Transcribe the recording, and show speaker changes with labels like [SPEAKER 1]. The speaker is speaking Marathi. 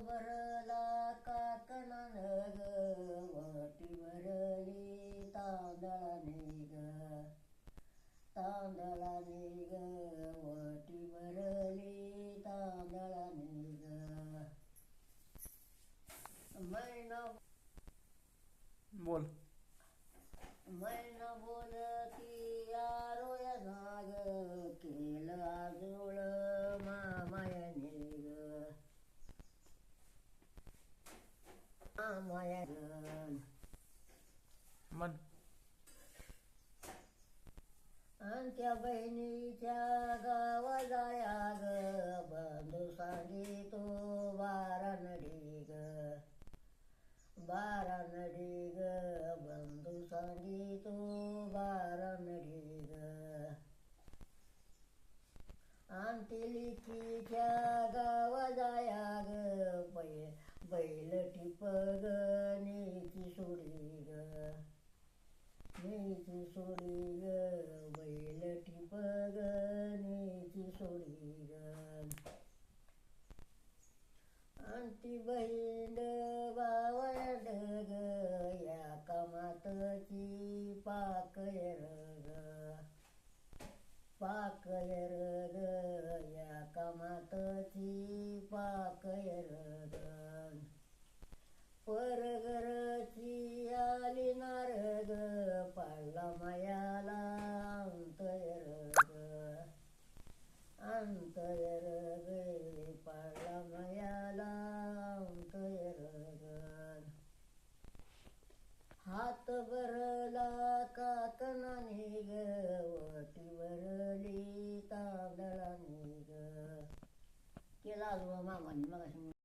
[SPEAKER 1] भरला काकणान ग वटी भरली तांदळाने ग तांदळाने ग वटी भरली तांदळाने ग मैना
[SPEAKER 2] बोल.
[SPEAKER 1] मैना बोलती आरोया नाग केलं आजोळ मामायाने ग मामायान
[SPEAKER 2] म्हण.
[SPEAKER 1] आणि त्या बहिणीच्या गावा जाया ग बंधू सांगितो बारा नडी ग बारा नडी ग बंधू सांगितो बारा नडी ग आणि तिलीकीच्या गावा जाया ग बैल टिप ग नीची सोडी ग नीची सोडी ग बैल टिप ग नीची सोडी ग आणि ती बहीण बावड ग या कामातची पाकयर ग पाकयर ग या कामातची पाकयर ग परगरची आली नार ग पाळला मायाला अंतयर ग अंतयर ग पाळला मायाला अंतयर ग हात भरला काकणाने ग वटी भरली तांदळाने ग केला आजोबा मामाने मगाशी